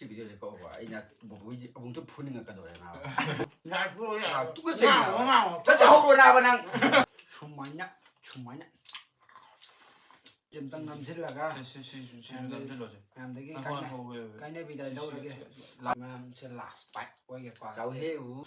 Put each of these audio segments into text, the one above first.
시 비디오를 꺼고 아이나 뭐 뭉쳐 푸는 것 같더래 나. 야 그거야. 똑같이 와. 저 자우로 나바랑 주마냐 주마냐. 좀 땅 남실라가 남들이 cái video đâu rồi kìa làm sẽ lạc spike quay cái quả cháu heo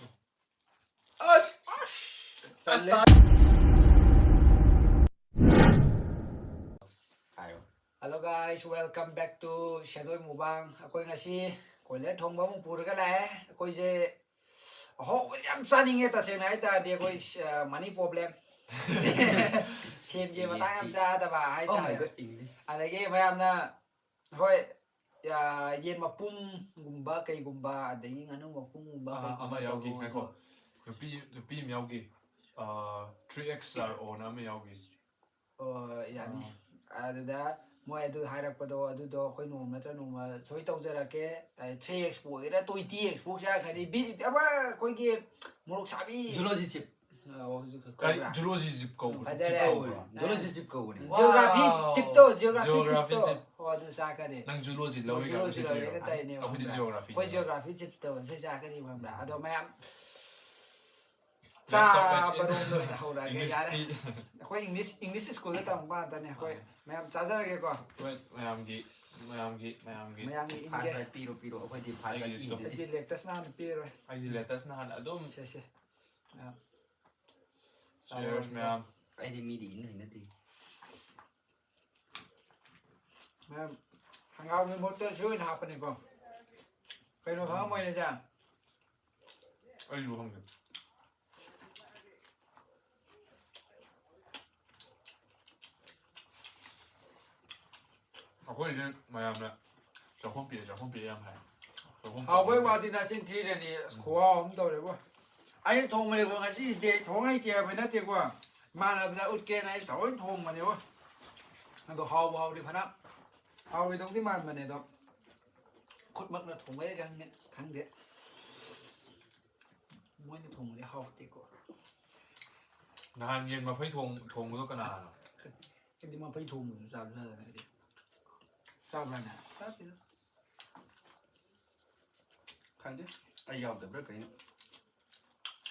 Hello guys, welcome back to Shadow Mubang. Aku ngasi kulihat thong bang pura cái này, aku je họ em sang nghe ta xem này ta đi aku money problem. Xem gì mà ta em ra ta bà hay ta. Anh ấy cái em na, thôi yen mà pum gumba cây gumba, đấy những anh mà pum gumba cây gumba. 아마 여기 그거 비 여기 3XR 나면 여기 yani ada moi adu harakpado adudo koi nom natra nom soi tawjarake 3x poira 20x pokja khari bi aba koi ge morok sabi zoology chip zoology chip ko zoology chip ko geography chip to geography chip adu sakare nang zoology lawi ga akhoi geography chip to se sakare bamra ado mayam cha barom loi da hora ge ga akhoi english school da tam ba ta ne akhoi mayam cha ja ge ko mayamgi inge piro akhoi di phal ga di lectures na piro ai di lectures na han adum se cheers mayam ai di mi di na ti mayam hangau ni motor shui na happen ko kai no ha moi ne ja ai lu hang 아고 이제 뭐야면 저혼비에 양 해. 왜 와디나 진티레니 고아 엄도래고. 아니 통문에 거 같이 데 통하이 때문에 되고 만나보다 웃게나 더 통문에고. 너 하우리 하나. 하우리 동디 만만에도 콧막나 통에 강데. 뭐니 통문에 하우 되고. 난 yen mà phải thùng nó cái nào. Cái gì mà phải thùng sao giờ này đi. Sao mà nè. Khang chứ. Ai giàu tập rất cái nữa.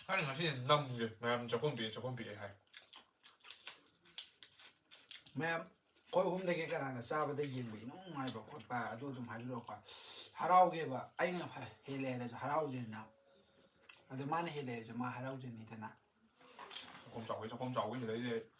하는 것이 너무 이제 mayam 저혼비에 해. Mayam 거기 홈되게 가라나 싸바다 yen비 너무 많이 먹고 봐. 또 좀 하기로 봐. 하라오게 봐. 아이나 해래서 하라오제나. 근데 많이 해래서 마 하라오제니 되나. 조금 자고 이제 이제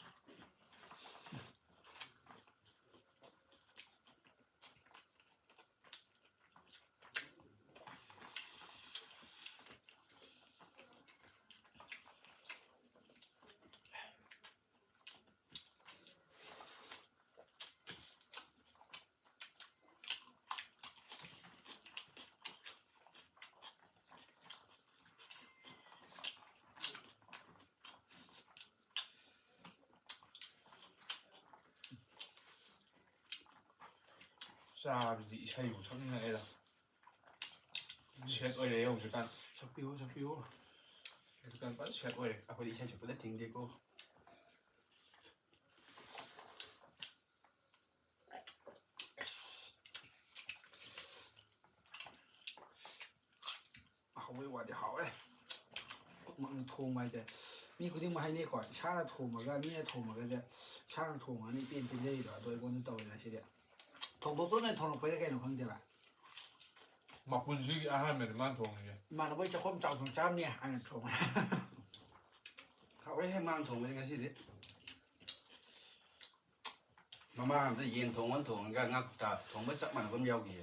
샤비지 이샤이고 청년 애다. 책 어디에 오지간 잡히오. 일단 빨리 책 어디. 아버지 이제 저보다 딩되고. 왜 와디 하래? 막 통마 이제 미 그디 뭐 하니 거 차나 통마가 미에 통마가 이제 차나 통마니 빈빈데이다. 너 이거는 또 이제 시대. 통도도는 통로ไปได้ของเดียวอ่ะ 막분식이 아하면만 동이야. มันเอาไว้จะคมเจ้าของเจ้าเนี่ยอันนั้นถูกเขาไว้ให้มันถูกเป็นยังไงสิมาจะเย็นถูกวันถูกก็งับตาถูกไม่จับมันก็ไม่ยาวกี่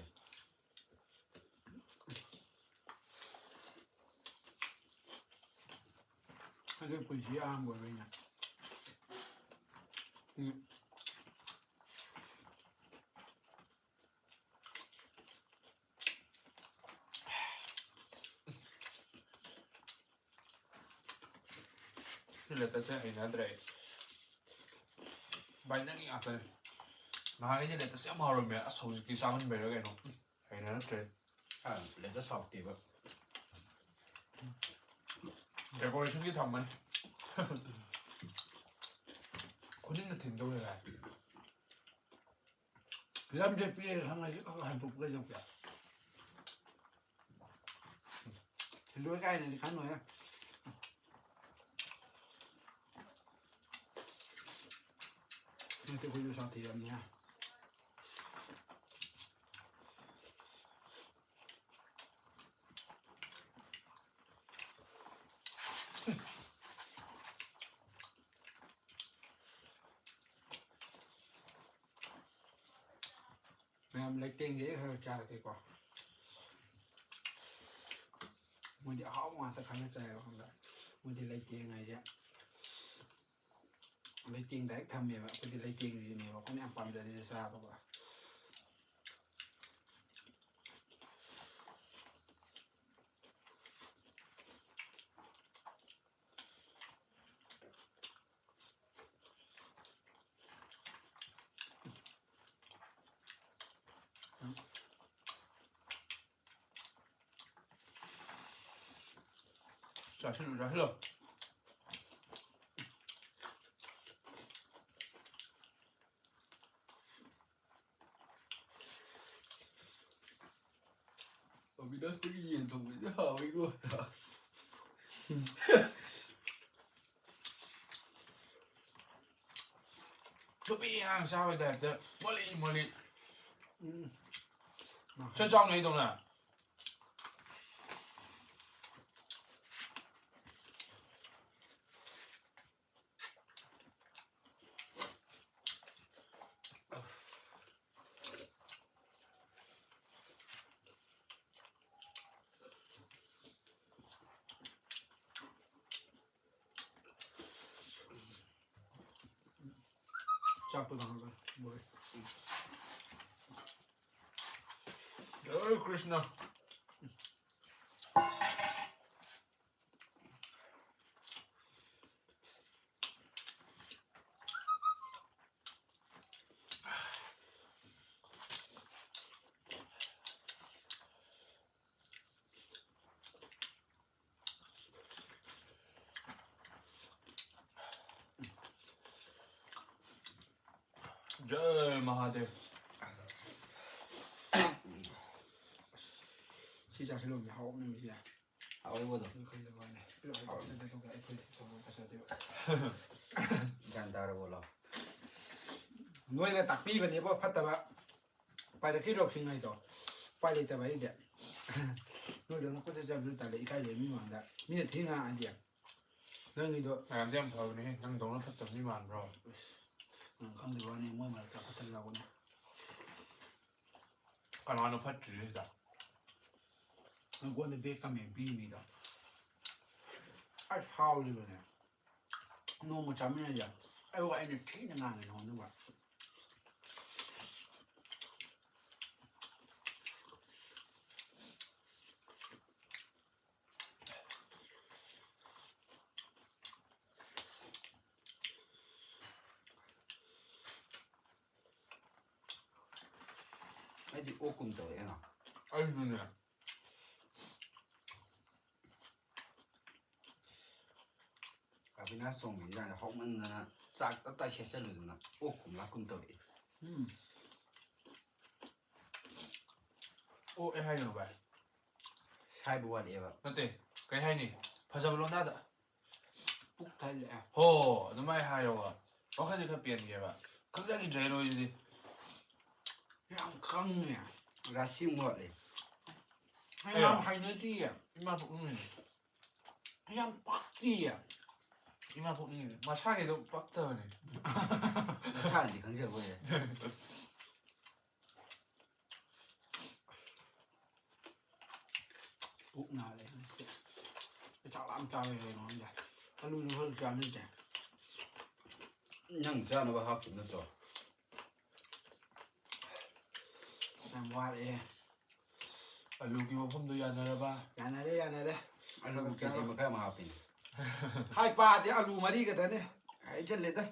ให้ด้วยปุ๋ยชีอาร์มบ่อยเลยนะletterse aynadre bainang i atane mahai ni letterse am harume asauki saman berage no aynadre letter sọc thì vậy decoration ki thamman kunina thindau la làm gì bây giờ thằng này có hạnh phúc cái gì vậy lúa cái này thì khá nổi á tôi phải sao thì làm nha em lấy tiền dễ hơn trả cái quả mình đi học mà sao khăn chạy không đấy mình đi lấy tiền này chứ lấy tiền đấy thầm vậy mình đi lấy tiền gì này mà con em cầm giờ đi xa không ạ 자, 실로, 자, 실로. vì đó sẽ cái gì thùng với chứ hờ với luôn 조비양 샤워에 때 멀리 최종 내 동네 짝도 나간다 뭐래 어이 크리스나 जय Mahadev 진짜 실로 미 하고 면 이제 아우거든. 근데 뭐네 이거 근데 또 애플 좀 가서 돼요 간다라고라. 너희가 딱 비번 이거 봤다가 빨리 기록 생각이죠 빨리 때 봐야 돼 너희는 그때 잡을 때 이까 재미만다 미래听啊 아니야 너희도 나한테 봐보니 난 너는 팠던 미만 bro 근데 뭐네 뭐 말까 붙으려고 네 까나는 팠지 그거는 배가면 비밀이다 아 하울이네 너무 잠이야 아이고 애는 튀는 안에 넣는 거야 애들 오금도 해나. 아이 좋네 아비나 송이랑 혹만나 짝 떴다 셋설르나 오금 라군도. 오 애하이는 왜 사이버와리에바. 어때 cái hay nè 파자블로 나다 푹 달래 호 너무 하여와 어카지 그 삐엔게 봐 굉장히 제로이지 그냥 강네 라시모리. 그냥 하이너지야 이만 볶는 그냥 빡지야 이만 볶는 마 차게도 빡다네 사안이 굉장히 뭐야. 푹 나래 잘 làm sao về nó vậy ta luôn hơn cho anh chả 냥 자는 거 하고 있어. làm qua đi 알루기 홈도 야나라봐 nhà này đấy 알로 깨지 뭐 가면 하피. hai ba thì alu mà đi cái thế này 아이 절레다.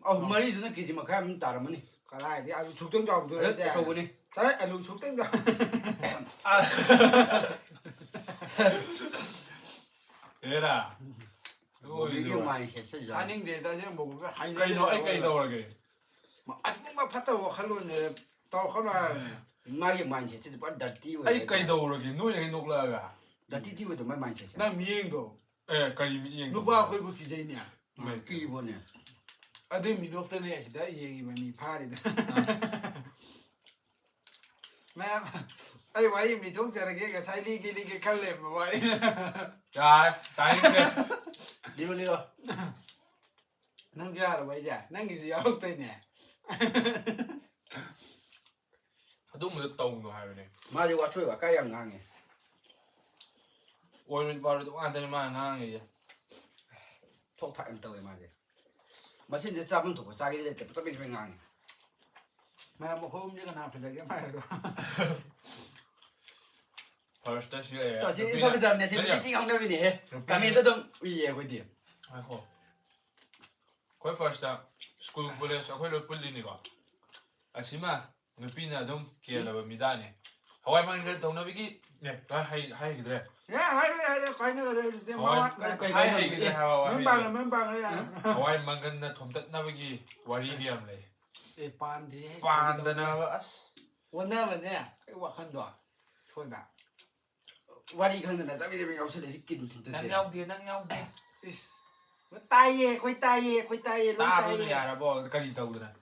아, 머리는 깨지 뭐 가면 따르면이. cái này thì alu chụp tiếng giò rồi đấy 저거니. đấy alu chụp tiếng giò 얘라 이게 많이 했어. anh em để ta sẽ một cái hành cây nó ấy cây đâu là kì mà anh cũng mà phát tàu khăn luôn này tàu khăn là 마이 많이 했지. 빨리 다 띄워. ấy cây đâu là kì nuôi cái nục là cả 나 띠띠고 좀 많이 쳤어. 난 미행도 ကရီမီရင် 누가 거기 기재냐 끼보네. 아들 미노스네 시다 얘기만이 파리다 매 아이 와이 미동 저렇게 살리기리게 칼래 뭐 와이 ကြာတိုင်းက 리로 리로. 남자로 와이자 남기지 여러 때네 အတို့မတုံသွားပြီလေ 맞아 와 초이가 까양 강해. ဝယ်ပါတော့အန်တယ်မငားငယ် 톡타임 떠에 맞아. 맛있는 잡은 두고 싸게 될 때, 또 비빔 강해. 매뭐 호음지가 나 부자게 말고 first ရှိရ 또 지금 이거 잡네. 지금 띠띠 강답이니. 가면도 좀 위에 거기. ဟိုခေါ်ခွဲ first school police ခွဲလို့ပုလီနေကအစီမငပိနာဒုံကီလာဘမီဒါနေဟဝိုင်မန်ကတုံနဘီကီနေဘာဟိုင်ကဒရ 야 하이 거기 그래 뭐 하이 그래 하와 맨방은 하와이 망간나 톰tat 나비기 와리기 함래 이 반디 반다나 아스 원나면네 이거 한도 소이다 와리 강는다. 잡이 비빔 없을래 시킨 진짜. 낭야우디 이스 따이에 거의 따이에 따부는 야라보 까지 따우드나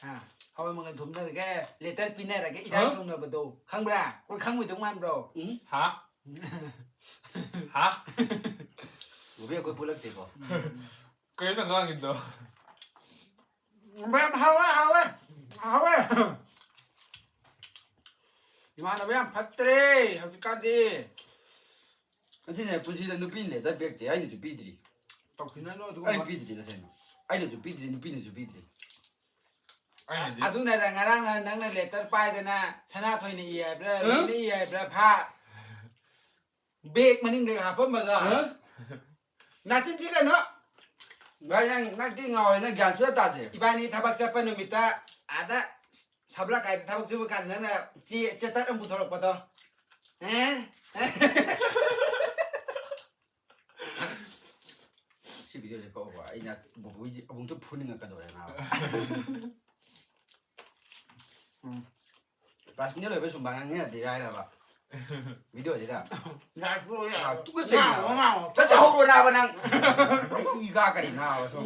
아 하와이 먹은 돈들게 레터 피네라게 이랑 돈나버도 강브라 거기 강무 동만 브로 응? 하? 하? 왜 그걸 불렀대고? 그래도 강인도 맘 하와이 이만한 왜 πατ트레 아직까지 근데 분실은 누빈래. 나 벽대. 아이도 좀 비들이. 또 그날로 두고 아이 비들이 다 생각. 아이도 좀 비들이 누빈은 좀 비들이. 아니 아두나랑 나랑 나랑 레터 빠이드나 사나토이니 이해브라 니 이해브라 파 백 마닝 내가 하번 맞아 나 진짜가 너 나양 나 띵어 나 간수다 따지. 이반이 타박 잡은 놈이다 아다 sabla kai thab chu kan na chi chetat am buthor pato 비디오 될 거고. 아이나 뭐 보이지? 뭉쳐 푸는 거 같다 나. 바스니로 왜 숨방향이야 되라이라 봐. 비디오 되라. na fu ya 아, 똑같이 나. 저 자우로 나바랑 이가 가리 나와서.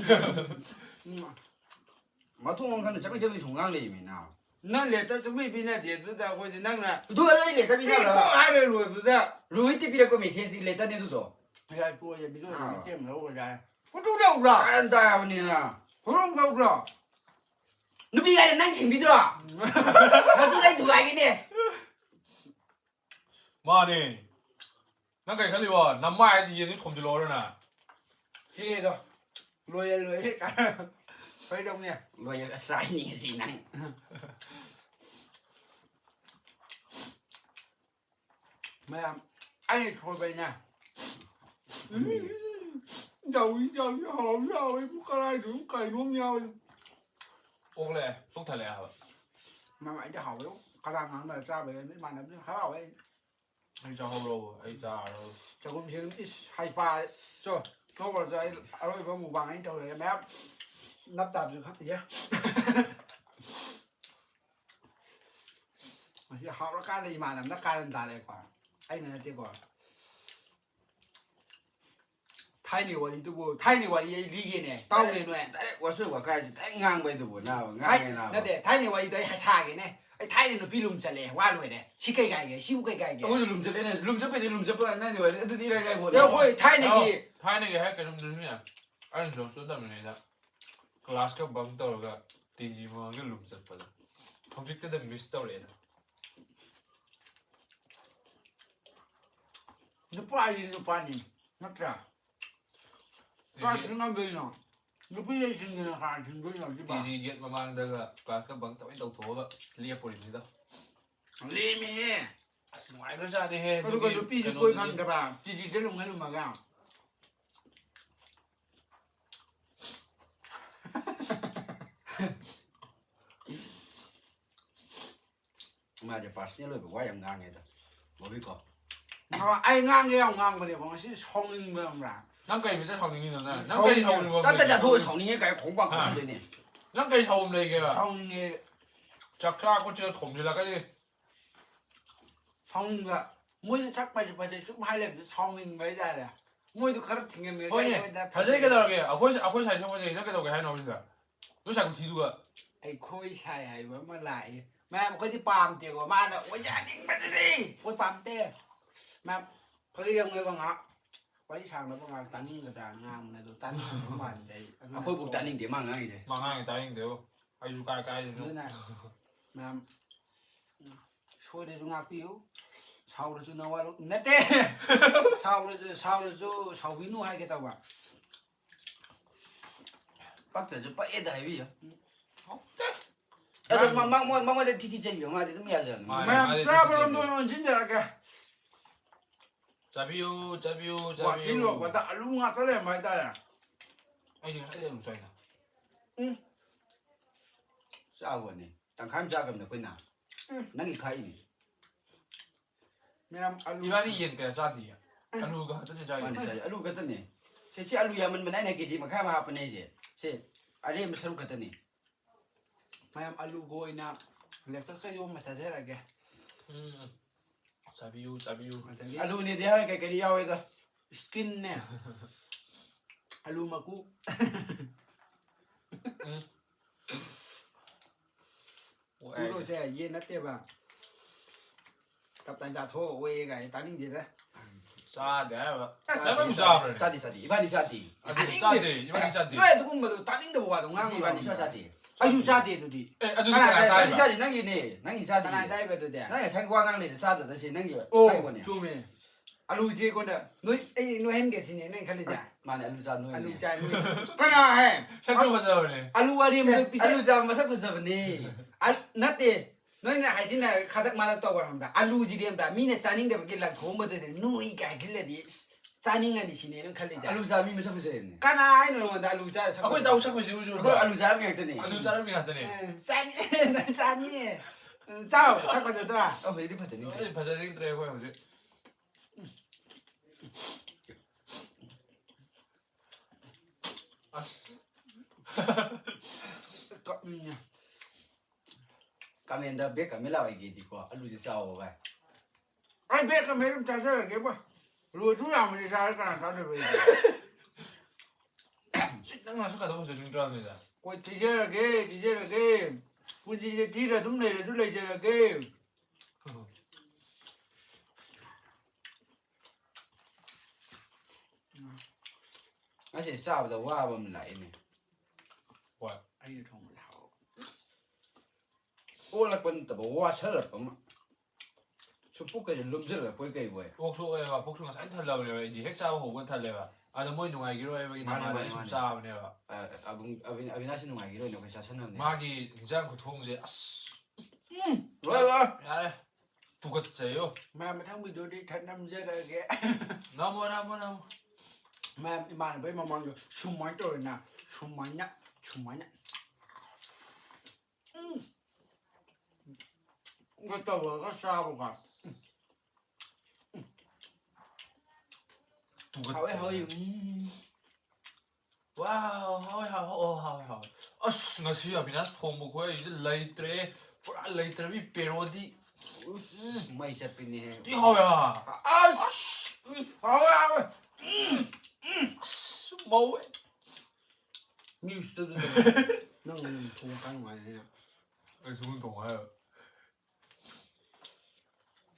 마통원 간데 잡이 중앙에 이미 나. na le ta chu bi bi na de du da ko ji nang na 누가 이래 잡이 bi ko 나라. ai le lu bu da 루이티 비를 거면 제시 레타네도 도. ya ko ya bi lu ni jem lo da ko tu da bra 까란다 아버니나. hong ga bra 누비가 난 챙기더라. 누가 누가 이네. 마네 나가 칼리와 남마야지 얘는 톰들로르나 chi do lu ya lu hết cả phải đông nha 뭐야 사이닝 지난. mẹ anh thôi về nhà giàu hòm giàu ấy cũng cái đúng cày nuông nhau 옥래 똥탈래 하바 mà mày cho hậu đúng cái đang ăn là sao về mấy bạn làm háo ấy 아이자 허브로 아이자 cho cũng hiếm ít hay pa cho nó còn rồi ở đây có một bằng ấy đâu rồi mẹ nắp tạp được hết gì mà sẽ học nó cái gì mà làm nó cái là lại quả anh này tiêu quả thay nhiều đi tôi buồn thay nhiều đi đi kia nè tao này nè 와서 와가지 땡강 배도 못 나와. thay 강에 나와. nó để thay nhiều đi đấy hay xa cái nàyไอ้ไทยเนี่ยพี่ลุงจะเลยว่าเลยเนี่ยชิคกี้พายชิวกี้พาย 오늘 룸접에는 룸접에 룸접에 난 이거 애들 이래가 뭐. เดี๋ยวคุยไทยเนี่ยกี่ 타이네게 할게 좀 들으면 아니 저 쏜다면이다 글라스가 방떠가 디지몬게 룸잡거든 검색 때는 미스터리다 นึกปลายินนึกปลานี่นักจ้าก็ถึงงั้นเลยเนาะนึกพี่ยังชิงเงินหาชิงด้วยเนาะที่บ้าน 디지게 마망다가 글라스가 방떠 인도 도가 리에버립니다 ลีมี 정말 그러지 해 ก็ดูกันดูพี่จะคุยกันกับบ้านจีจีจะลงให้ลุงมากัน 맞아 바스니로 와양 강에다. 뭐 비고. เพราะไอ้งานเงี้ยงานมาเนี่ยผมชื่อชงเมืองบ้าน 남까지 밑에 사오는 있는데 남까지 사오는 거 따따자 도 정리해 가요 공방 공방되네. 남까지 사오면 이게가 ชงเงี้ย 작사하고 제가 돕니다까지 ชงเงี้ย ꯃꯣꯏꯅ ꯁꯛꯄꯁꯦ ꯁꯨꯝ ꯍꯥꯏꯂꯕꯁꯨ ꯁꯥꯎꯅꯤꯡꯕ ꯍꯥꯏꯇꯥꯔꯦ ꯃꯣꯏ도 ꯈꯔ ꯊꯤꯡꯉꯝꯃꯦ ꯍꯣꯏꯅꯦ ꯐꯖꯩ ꯀꯩꯗꯧꯔꯒꯦ ꯑꯩꯈꯣꯏ ꯁꯥꯏ ꯁꯛꯄꯁꯦ ꯅꯪ ꯀꯩꯗꯧꯒꯦ ꯍꯥꯏꯅꯣ ꯍꯧꯖꯤꯛꯇ ꯅꯣꯏ ꯁꯥꯏ ꯊꯤꯗꯨꯒ ꯑꯩꯈꯣꯏ ꯁꯥꯏ ꯍꯥꯏꯕ ꯑꯃ ꯂꯥꯛꯏ ꯃꯌꯥꯝ ꯑꯩꯈꯣꯏꯗꯤ ꯄꯥꯝꯗꯦꯀꯣ ꯃꯥꯅ ꯑꯣꯏꯖꯅꯤꯡꯕꯗꯨꯗꯤ ꯑꯩꯈꯣꯏ ꯄꯥꯝꯗꯦ ꯃꯌꯥꯝ ꯐꯔꯤ ꯌꯥꯝꯅꯦꯕ ꯉꯥꯏꯍꯥꯛ ꯋꯥꯔꯤ ꯁꯥꯡꯅꯕ ꯉꯥꯏꯍꯥꯛ ꯇꯥꯅꯤꯡꯒꯗ꯭ꯔꯥ ꯉꯥꯡꯕꯅꯦ ꯑꯗꯣ ꯇꯥꯅꯤꯡꯉꯗꯧ ꯃꯥꯟꯗꯦ ꯑꯩ ꯑꯩꯈꯣꯏꯕꯨ ꯇꯥꯅꯤꯡꯗꯦ ꯃꯥ ꯉꯥꯡꯉꯤꯁꯦ ꯃꯉꯥꯡꯒꯤ ꯇꯥꯅꯤꯡꯗꯦꯕꯣ ꯑꯩꯁꯨ ꯀꯥꯏꯗꯅꯣ ꯑꯗꯨꯅ ꯃꯌꯥꯝ ꯁꯣꯏꯔꯁꯨ ꯉꯥꯛꯄꯤꯌꯨ ꯁꯥꯎꯔꯁꯨ ꯅꯋꯥ ꯅꯠꯇꯦ ꯁꯥꯎꯔꯁꯨ ꯁꯥꯎꯕꯤꯅꯨ ꯍꯥꯏꯒꯦ ꯇꯧꯕ ꯄꯛꯇ꯭ꯔꯁꯨ ꯄꯛꯑꯦꯗ ꯍꯥꯏꯕꯤꯌꯨ ꯍꯥꯎꯇꯦ ꯑꯗꯣ ꯃꯉꯣꯟꯗ ꯊꯤ ꯆꯩꯕꯤꯌꯨ ꯃꯥꯗꯤ ꯑꯗꯨꯝ ꯌꯥꯖꯕꯅꯤ ꯃꯌꯥꯝ ꯆꯥꯕꯔꯣꯝꯗ ꯑꯣꯏꯅ ꯑꯣꯟꯁꯤꯟꯖꯔꯛꯀꯦ ꯆꯥꯕꯤꯌꯨ ꯋꯥꯊꯤ ꯂꯣꯛꯄꯗ ꯑꯂꯨ ꯉꯥꯛꯇ ꯂꯩꯔꯝꯕ ꯍꯥꯏꯇꯥꯔꯦ ꯑꯩꯗꯤ ꯉꯁꯥꯏ ꯑꯂꯨ ꯆꯥꯏꯅ ꯆꯥꯕꯅꯤ ꯇꯪꯈꯥꯏ ꯑꯃ ꯆꯥꯈ꯭ꯔꯕꯅꯤ ꯑꯩꯈꯣꯏꯅ ꯅꯪꯒꯤ ꯈꯥꯛꯏꯅꯤ ꯃꯌꯥꯝ ꯑꯂꯨ 이만이 이엔 그냥 짜디 알루가 하던지 짜이 ꯃꯥꯅꯤ ꯆꯥꯏ ꯑꯂꯨ ꯈꯛꯇꯅꯤ ꯁꯤ ꯑꯂꯨ ꯌꯥꯝꯃꯟꯕꯅ ꯑꯩꯅ ꯀꯦꯖꯤ ꯃꯈꯥ ꯑꯃ ꯍꯥꯞꯄꯅꯦ ꯑꯩꯁꯦ ꯁꯤ ꯑꯔꯦꯝꯕ ꯁꯔꯨꯛ ꯈꯛꯇꯅꯤ ꯃꯌꯥꯝ ꯑꯂꯨꯒ ꯑꯣꯏꯅ ꯂꯦꯞꯇꯣꯞ ꯀꯩꯗꯣꯝ ꯆꯥꯖꯔꯒꯦ 짜비유 ꯑꯗꯒꯤ ꯑꯂꯨꯅꯦꯗꯤ ꯍꯥꯏꯔ ꯀꯔꯤ ꯌꯥꯎꯋꯦꯗ ꯁ꯭ꯀꯤꯟꯅꯦ ꯑꯂꯨ ꯃꯀꯨ ꯎꯔꯣꯁꯦ ꯌꯦꯟ ꯅꯠꯇꯦꯕ ꯇꯞꯇꯥꯏ ꯆꯥꯊꯣꯛ ꯑꯣꯏꯌꯦꯒ ꯇꯥꯅꯤꯡꯗꯦꯗ 짜대 내가 짜버려 짜디 이반이 짜디 아니 짜대 이만이 짜대 ꯅꯣꯏ ꯑꯗꯨꯒꯨꯝꯕꯗꯣ ꯇꯥꯅꯤꯡꯗꯕ ꯋꯥꯗꯣ ꯉꯥꯡꯕ 이반이 짜디 ꯑꯩꯁꯨ ꯆꯥꯗꯦ ꯑꯗꯨꯗꯤ 아주 ꯅꯪꯒꯤ 짜다 짜디 ꯅꯪꯒꯤꯅꯦ ꯅꯪꯒꯤ 짜디 ꯀꯅꯥ ꯆꯥꯏꯕ ꯑꯗꯨꯗꯤ ꯅꯪ ꯉꯁꯥꯏ ꯋꯥ ꯉꯥꯡꯂꯤꯗ ꯆꯥꯗꯗ ꯁꯤ ꯅꯪꯒꯤ ꯑꯣ ꯍꯥꯏꯕꯅꯦ ꯆꯨꯝꯃꯦ ꯑꯂꯨꯁꯦ ꯑꯩꯉꯣꯟꯗ ꯅꯣꯏ ꯑꯩ ꯅꯣꯏꯍꯟꯒꯦ ꯁꯤꯅꯦ ꯅꯣꯏ ꯈꯜꯂꯤꯁꯦ ꯃꯥꯅꯦ ꯑꯂꯨ ꯆꯥ ꯅꯣꯏ ꯑꯂꯨ ꯆꯥꯏ ꯅꯣꯏ ꯀꯅꯥ ꯍꯥꯏ 샤크 맞아버려 ꯑꯂꯨ ꯑꯔꯦꯝꯕꯗ ꯄꯤꯖ ꯑꯂꯨ ꯆꯥꯕ ꯃꯁꯛ ꯐꯖꯕꯅꯦ ꯅꯠꯇꯦ ꯅꯣꯏꯅ ꯍꯥꯏꯁꯤꯅ ꯈꯗꯛ ꯃꯥꯗꯛ ꯇꯧꯕ ꯈꯪꯕ꯭ꯔꯥ ꯑꯂꯨꯁꯤꯗꯤ ꯑꯝꯇ ꯃꯤꯅ ꯆꯥꯅꯤꯡꯗꯕꯒꯤ ꯂꯪꯊꯣꯛꯑꯝꯕꯗꯨꯗꯤ ꯅꯣꯏꯒ ꯍꯥꯏꯖꯤꯜꯂꯗꯤ ꯆꯥꯅꯤꯡꯉꯅꯤ ꯁꯤꯅꯦ ꯅꯣꯏ ꯈꯜꯂꯤꯁꯦ ꯑꯂꯨ ꯆꯥꯕ ꯃꯤ ꯃꯁꯛ fazayebne ꯀꯅꯥ ꯍꯥꯏꯅꯣ ꯅꯉꯣꯟꯗ ꯑꯂꯨ ꯆꯥꯔ 아코이 나우 샤크 지금 좀 ꯑꯩꯈꯣꯏ ꯑꯂꯨ ꯆꯥꯕ ꯉꯥꯛꯇꯅꯦ 아주 짜름이 같더니 ꯆꯥꯅꯤ ꯆꯥꯅꯤ ꯆꯥꯎ ꯁꯛꯄꯗꯨꯗ꯭ꯔꯥ ꯑꯧ ꯍꯧꯖꯤꯛꯇꯤ ꯐꯖꯅꯤ 어이 바자딩 드래고 형지 ꯀꯥꯃꯦꯟꯗ ꯕꯦꯛ ꯑꯃ ꯂꯥꯛꯑꯣꯏꯒꯦꯗꯤꯀꯣ ꯑꯂꯨꯁꯦ ꯆꯥꯎꯕ ꯚꯥꯏ ꯑꯩ ꯕꯦꯛ ꯑꯃ ꯑꯗꯨꯝ ꯆꯥꯖꯔꯒꯦꯕꯣ ꯂꯣꯏꯁꯨ ꯌꯥꯝꯕꯗꯤ ꯆꯥꯔ ꯀꯅꯥ ꯆꯥꯗꯣꯏꯕ 식당 가서 가도 바자딩 드랍니다 ꯀꯣꯏ ꯊꯤꯖꯔꯒꯦ ꯄꯨꯟꯁꯤꯁꯦ ꯊꯤꯔ ꯑꯗꯨꯝ ꯂꯩꯔꯁꯨ ꯂꯩꯖꯔꯒꯦ ꯉꯁꯤ ꯆꯥꯕꯗ ꯋꯥꯕ ꯑꯃ ꯂꯥꯛꯏꯅꯦ 와 ꯑꯩꯅ ꯊꯣꯡꯕꯗ ꯍꯥꯎ ꯑꯣꯜꯂꯛꯄ ꯅꯠꯇꯕ ꯋꯥꯁꯜꯂꯛꯄ ꯑꯃ ꯁꯨꯝ ꯄꯨꯛꯀꯁꯦ ꯂꯨꯝꯁꯤꯜꯂꯛꯄꯣꯏ ꯀꯩ ꯑꯣꯏ 복수가 복수ꯉꯁꯥꯏ ꯊꯜꯂꯕꯅꯦꯕ ꯑꯩꯗꯤ ꯍꯦꯛ ꯆꯥꯕ ꯍꯧꯕ ꯊꯜꯂꯦꯕ ꯑꯗ ꯃꯣꯏ ꯅꯨꯡꯉꯥꯏꯈꯤꯔꯣꯏꯕꯒꯤ ꯅꯃꯥꯗ ꯑꯩ ꯁꯨꯝ ꯆꯥꯕꯅꯦꯕ ꯑꯕꯤꯅꯥꯁꯤ ꯅꯨꯡꯉꯥꯏꯈꯤꯔꯣꯏꯅ ꯑꯩꯈꯣꯏ ꯆꯥꯁꯟꯅꯕꯅꯦ 마기 인장 고통제 아스 ꯂꯣꯏ 야래 두껍제요 ꯃꯌꯥꯝ ꯃꯊꯪ ꯚꯤꯗꯤꯑꯣꯗꯤ ꯊꯠ ꯅꯝꯖꯔꯒꯦ 나무 ꯃꯌꯥꯝ ꯏꯃꯥꯟꯅꯕꯒꯤ ꯃꯃꯥꯡꯗ ꯁꯨꯃꯥꯏꯅ ꯇꯧꯔꯦꯅ ꯁꯨꯃꯥꯏꯅ ꯇꯧꯔꯒ ꯆꯥꯕꯀꯣ 하웨 하웨 두껍제 와우 하웨 아스 ngasi abina thongbo ko ide leitre pura leitre bi perodi ꯃꯩ ꯆꯠꯄꯤꯅꯦ di hawe ꯑꯁ ꯍꯥꯎꯋꯦ a스 mau ꯃ꯭ꯌꯨꯁꯇ ꯅꯪ ꯊꯣꯡꯕ ꯅꯨꯡꯉꯥꯏꯅ ai 좋은 동화요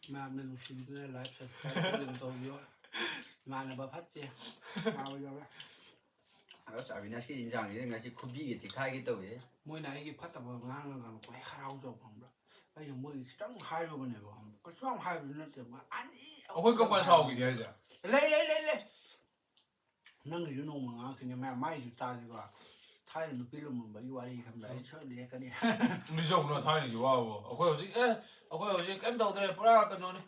ꯃꯌꯥꯝꯅ ꯅꯨꯡꯁꯤꯕꯤꯗꯨꯅ ꯂꯥꯏꯛ ꯁꯕꯁꯀ꯭ꯔꯥꯏꯕ ꯑꯗꯨꯝ ꯇꯧꯕꯤꯌꯣ ꯏꯃꯥꯟꯅꯕ ꯐꯠꯇꯦ ꯃꯥꯕ ꯌꯥꯎꯔꯦ ꯑꯁ ꯑꯕꯤꯅꯥꯁꯀꯤ ꯏꯟꯖꯥꯡꯁꯤꯗ ꯉꯁꯤ ꯈꯨꯕꯤꯒ ꯆꯤꯈꯥꯏꯒꯦ ꯇꯧꯋꯦ ꯃꯣꯏꯅ ꯑꯩꯒꯤ ꯐꯠꯇꯕ ꯉꯥꯡꯉꯒ ꯀꯣꯏ ꯍꯔꯥꯎꯖꯕ ꯈꯪꯕ꯭ꯔꯥ ꯑꯩꯅ ꯃꯣꯏꯒꯤ ꯈꯤꯇꯪ ꯍꯥꯏꯔꯨꯕꯅꯦꯕ ꯀꯩꯁꯨ ꯌꯥꯝ ꯍꯥꯏꯕꯁꯨ ꯅꯠꯇꯦꯕ ꯑꯅꯤ ꯑꯩꯈꯣꯏ ꯀꯝꯀꯥꯟ ꯁꯥꯎꯈꯤꯒꯦ ꯍꯥꯏꯁꯦ ꯂꯩ ꯅꯪꯒꯤꯁꯨ ꯅꯣꯡꯃ ꯉꯥꯡꯈꯤꯅꯦ ꯃꯌꯥꯝ ꯃꯥꯏꯁꯨ ꯇꯥꯁꯤꯀꯣ ꯊꯥꯏꯅ ꯅꯨꯄꯤ ꯂꯨꯝꯃꯝꯕꯒꯤ ꯋꯥꯔꯤ ꯈꯪꯕ꯭ꯔꯥ ꯑꯩ ꯁꯣꯏ ꯂꯤꯔꯛꯀꯅꯤ ꯂꯤꯖꯧꯅ ꯊꯥꯏꯅꯒꯤ ꯋꯥꯕꯨ ꯑꯩꯈꯣꯏ ꯍꯧꯖꯤꯛ ꯀꯩꯝ ꯇꯧꯗ꯭ꯔꯦ ꯄꯨꯔꯥ ꯀꯩꯅꯣꯅꯤ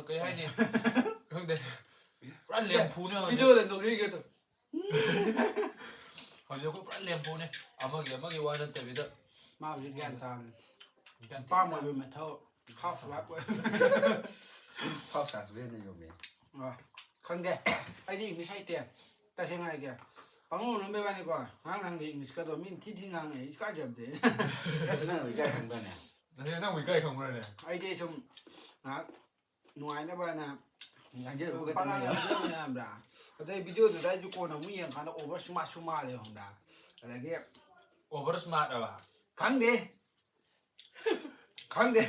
ꯀꯩ ꯍꯥꯏꯅꯤ ꯈꯪꯗꯦ ꯄꯨꯔꯥ ꯂꯦꯝꯐꯨꯅꯦ ꯍꯧꯖꯤꯛ ꯚꯤꯗꯤꯑꯣꯗ ꯅꯣꯛꯅꯤꯡꯒꯦꯗꯣ ꯍꯧꯖꯤꯛ ꯑꯩꯈꯣꯏ ꯄꯨꯔꯥ ꯂꯦꯝꯐꯨꯅꯦ ꯑꯃꯒꯤ ꯋꯥ ꯅꯠꯇꯕꯤꯗ ꯃꯥ ꯍꯧꯖꯤꯛ ꯒ꯭ꯌꯥꯟ ꯇꯥꯔꯅꯤ ꯅꯨꯄꯥ ꯑꯣꯏꯕ ꯃꯊꯧ ꯍꯥꯎꯁ ꯋꯥꯏꯐ ꯑꯣꯏꯕ ꯐꯥꯎ ꯁꯥꯁꯨꯅ ꯌꯣꯝꯃꯦ ꯈꯪꯗꯦ ꯑꯩꯗꯤ ꯏꯪꯂꯤꯁ ꯍꯩꯇꯦ ꯇꯁꯦꯡꯅ ꯍꯥꯏꯒꯦ ꯄꯪꯉꯣ ꯅꯝꯕꯩ ꯋꯥꯅꯤꯀꯣ ꯅꯪꯗꯤ ꯏꯪꯂꯤꯁꯀꯗꯣ ꯃꯤꯅ ꯊꯤ ꯉꯥꯡꯉꯦ ꯏꯀꯥꯏꯖꯕꯗꯦ ꯅꯪ ꯏꯀꯥꯏ ꯈꯪꯕ꯭ꯔꯅꯦ ꯅꯪ ꯋꯤꯀꯥꯏ ꯈꯪꯕ꯭ꯔꯅꯦ ꯑꯩꯗꯤ ꯁꯨꯝ ꯉꯥꯏꯍꯥꯛ ꯅꯨꯡꯉꯥꯏꯅꯕꯅ ꯌꯥꯡꯖꯔꯨꯒ ꯄꯥꯅꯕ꯭ꯔꯥ ꯑꯗꯩ ꯚꯤꯗꯤꯑꯣꯗꯨꯗ ꯑꯩꯁꯨ ꯀꯣꯟꯅ ꯑꯃꯨꯛ ꯌꯦꯡꯀꯥꯟꯗ ꯑꯣꯚꯔ ꯁ꯭ꯃꯥꯔꯠꯁꯨ ꯃꯥꯜꯂꯦ ꯈꯪꯕ꯭ꯔꯥ ꯑꯗꯒꯤ ꯑꯣꯚꯔ ꯁ꯭ꯃꯥꯔꯠ ꯑꯕ ꯈꯪꯗꯦ ꯈꯪꯗꯦ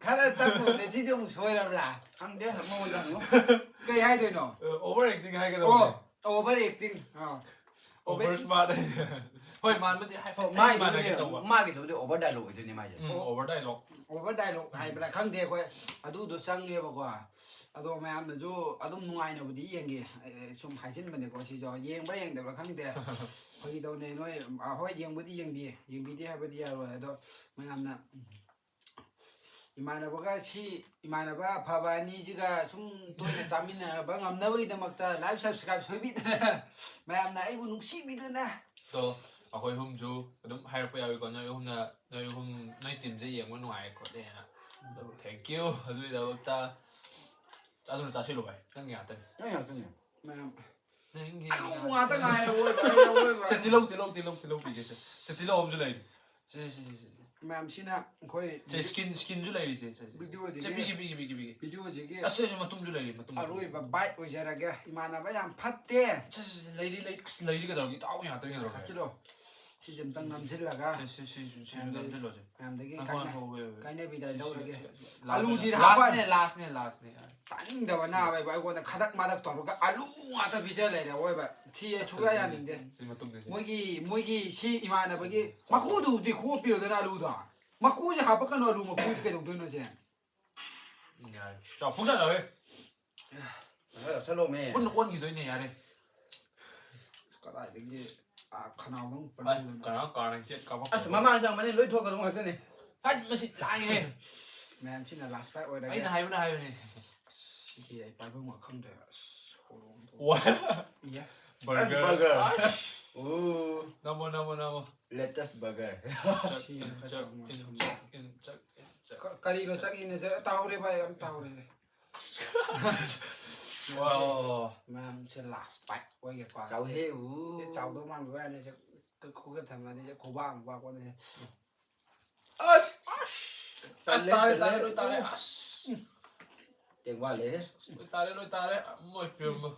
ꯈꯔ ꯇꯞꯄꯨꯅꯦ ꯁꯤꯁꯨ ꯑꯃꯨꯛ ꯁꯣꯏꯔꯕ꯭ꯔꯥ ꯈꯪꯗꯦ ꯃꯉꯣꯟꯗ ꯍꯪꯉꯣ ꯀꯩ ꯍꯥꯏꯗꯣꯏꯅꯣ ꯑꯣꯚꯔ ꯑꯦꯛꯇꯤꯡ ꯍꯥꯏꯒꯗꯧꯕꯅꯦ ꯑꯣꯚꯔ ꯑꯦꯛꯇꯤꯡ ꯑꯣꯚꯔ ꯁ꯭ꯃꯥꯔꯠ ꯍꯣꯏ ꯃꯥꯟꯕꯗꯤ ꯍꯥꯏꯐꯦꯠ ꯃꯥꯟꯅꯒꯦ ꯇꯧꯕ ꯃꯥꯒꯤꯗꯨꯕꯨꯗꯤ ꯑꯣꯚꯔ ꯗꯥꯏꯂꯣꯛ ꯑꯣꯏꯗꯣꯏꯅꯦ ꯃꯥꯏꯁꯦ ꯑꯣꯚꯔ ꯗꯥꯏꯂꯣꯛ ꯑꯣꯚꯔ ꯗꯥꯏꯂꯣꯛ ꯍꯥꯏꯕ꯭ꯔꯥ ꯈꯪꯗꯦ ꯑꯩꯈꯣꯏ ꯑꯗꯨꯗꯣ ꯆꯪꯉꯦꯕꯀꯣ ꯑꯗꯣ ꯃꯌꯥꯝꯅꯁꯨ ꯑꯗꯨꯝ ꯅꯨꯡꯉꯥꯏꯅꯕꯨꯗꯤ ꯌꯦꯡꯒꯦ ꯁꯨꯝ ꯍꯥꯏꯖꯤꯟꯕꯅꯦꯀꯣ ꯁꯤꯁꯨ ꯌꯦꯡꯕ꯭ꯔꯥ ꯌꯦꯡꯗꯕ꯭रा ꯈꯪꯗꯦ ꯐꯒꯤꯗꯧꯅꯦ ꯅꯣꯏ ꯍꯣꯏ ꯌꯦꯡꯕꯨꯗꯤ ꯌꯦꯡꯕꯤꯗꯦ ꯍꯥꯏꯕꯗꯤ ꯌꯥꯔꯣꯏ ꯑꯗꯣ ꯃꯌꯥꯝꯅ ꯏꯃꯥꯟꯅꯕ ꯑꯐꯕ ꯑꯅꯤꯁꯤꯒ ꯁꯨꯝ ꯇꯣꯏꯅ ꯆꯥꯃꯤꯟꯅꯕ ꯉꯝꯅꯕꯒꯤꯗꯃꯛꯇ ꯂꯥꯏꯚ ꯁꯕꯁꯀ꯭ꯔꯥꯏꯕ ꯁꯣꯏꯕꯤꯗꯅ ꯃꯌꯥꯝꯅ ꯑꯩꯕꯨ ꯅꯨꯡꯁꯤꯕꯤꯗꯨꯅ ꯁꯣ ꯑꯩꯈꯣꯏ ꯑꯍꯨꯝꯁꯨ ꯑꯗꯨꯝ ꯍꯥꯏꯔꯛꯄ ꯌꯥꯎꯏꯀꯣ ꯅꯣꯏ ꯑꯍꯨꯝ ꯅꯣꯏ ꯇꯤꯝꯁꯦ ꯌꯦꯡꯕ ꯅꯨꯡꯉꯥꯏ ꯈꯣꯠꯂꯦꯅ ꯊꯦꯡꯛ ꯌꯨ ꯑꯗꯨꯒꯤꯗꯃꯛꯇ ꯑꯗꯨꯅ ꯆꯥꯁꯤꯜꯂꯨ ꯚꯥꯏ ꯅꯪꯒꯤ ꯉꯥꯛꯇꯅꯤ ꯅꯪ ꯉꯥꯛꯇꯅꯦ ꯃꯌꯥꯝ ꯅꯪꯒꯤ ꯑꯂꯨ ꯉꯥꯛꯇ ꯉꯥꯏꯔꯦ ꯑꯣꯏꯕ ꯁꯦ ꯇꯤꯜꯍꯧ ꯄꯤꯒꯦ ꯁꯦ ꯇꯤꯜꯍꯧ ꯑꯃꯁꯨ ꯂꯩꯔꯤ ꯁꯦ ꯃꯌꯥꯝꯁꯤꯅ ꯑꯩꯈꯣꯏ ꯁ꯭ꯀꯤꯟꯁꯨ ꯂꯩꯔꯤ ꯁꯦ ꯚꯤꯗꯤꯑꯣꯁꯤꯒꯤ ꯄꯤꯒꯦ ꯚꯤꯗꯤꯑꯣꯁꯤꯒꯤ ꯑꯁ ꯃꯇꯨꯝꯁꯨ ꯂꯩꯔꯤ ꯃꯇꯨꯝ ꯑꯔꯣꯏꯕ ꯕꯥꯏꯠ ꯑꯣꯏꯖꯔꯒꯦ ꯏꯃꯥꯟꯅꯕ ꯌꯥꯝ ꯐꯠꯇꯦ ꯂꯩꯔꯤ ꯑꯁ ꯂꯩꯔꯤ ꯀꯩꯗꯧꯔꯒꯦ ꯏꯇꯥꯎ ꯉꯥꯛꯇꯅꯤ ꯀꯩꯗꯧꯔꯒꯦ ꯍꯥꯞꯆꯤꯜꯂꯣ ꯁꯤꯁꯦ ꯑꯝꯇꯪ ꯅꯝꯁꯤꯜꯂꯒ ꯁꯤꯁꯨ ꯅꯝꯁꯤꯜꯂꯣꯁꯦ ꯃꯌꯥꯝꯗꯒꯤ ꯀꯥꯏꯅꯕꯤꯗ ꯂꯧꯔꯒꯦ ꯑꯂꯨꯗꯤ ꯑꯂꯨꯗꯤ ꯂꯥꯁꯅꯦ ꯇꯥꯅꯤꯡꯗꯕ ꯅꯥꯕ ꯑꯩꯉꯣꯟꯗ ꯈꯗꯛ ꯃꯗꯛ ꯇꯧꯔꯒ ꯑꯂꯨ ꯉꯥꯛꯇ ꯄꯤꯖ ꯂꯩꯔꯦ ꯑꯣꯏꯕ ꯁꯤ ꯁꯨꯡꯌꯥ ꯌꯥꯅꯤꯡꯗꯦ ꯁꯤ ꯃꯇꯨꯡꯗ ꯃꯣꯏꯒꯤ ꯁꯤ ꯏꯃꯥꯟꯅꯕꯒꯤ ꯃꯀꯨꯗꯨꯗꯤ ꯈꯣꯛꯄꯤꯌꯣꯗꯅ ꯑꯂꯨꯗꯣ ꯃꯀꯨꯁꯦ ꯍꯥꯞꯄꯛꯀꯅꯣ ꯑꯂꯨ ꯃꯀꯨꯁꯦ ꯀꯩꯗꯧꯗꯣꯏꯅꯣ ꯁꯦ ꯌꯥꯔꯦ ꯆꯥꯎ ꯄꯨꯡꯆꯥ ꯆꯥꯎꯋꯦ ꯆꯠꯂꯣꯃꯦ ꯄꯨꯟꯅ ꯑꯣꯟꯈꯤꯗꯣꯏꯅꯦ ꯌꯥꯔꯦ ꯀꯗꯥꯏꯗꯒꯤ ꯈꯅꯥꯎꯗꯪ ꯀꯅꯥ ꯀꯥꯔꯅ ꯆꯦꯠ ꯀꯥꯞꯄꯛ ꯑꯁ ꯃꯃꯥꯡ ꯆꯪꯕꯅꯤ ꯂꯣꯏ ꯊꯣꯛꯀꯗꯧ ꯉꯥꯛꯇꯅꯦ ꯍꯠ ꯃꯁꯤ ꯂꯥꯡꯉꯦ ꯃꯌꯥꯝꯁꯤꯅ ꯂꯥꯁ ꯐꯥꯏ ꯑꯣꯏꯔꯒꯦ ꯑꯩꯅ ꯍꯥꯏꯕꯅꯦ ꯁꯤꯗꯤ ꯑꯩ ꯄꯥꯏꯐꯝ ꯈꯪꯗ꯭ꯔꯦ ꯑꯁ ꯍꯣꯔꯣꯡ ꯋꯥ ꯏꯌꯥ burger Ooh, namo latest burger. ꯀꯔꯤꯅꯣ ꯆꯠꯏꯅꯦ ꯇꯥꯍꯧꯔꯦ ꯚꯥꯏ ꯌꯥꯝ ꯇꯥꯍꯧꯔꯦ wow ꯃꯌꯥꯝꯁꯦ ꯂꯥꯁ ꯕꯥꯏꯠ ꯑꯣꯏꯒꯦꯀꯣ Chào heo. ꯆꯥꯎꯗꯧ ꯃꯥꯟꯕ ꯋꯥꯅꯤ ꯈꯨꯒ ꯊꯝꯃꯗꯤ ꯈꯨꯕꯥꯛ ꯄꯥꯛꯄꯅꯦ tare Tiếng qua lẽ. lôi tare moi pyombo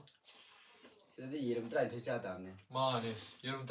Sẽ đi gì làm trai thôi cha tạm nè. mane yerum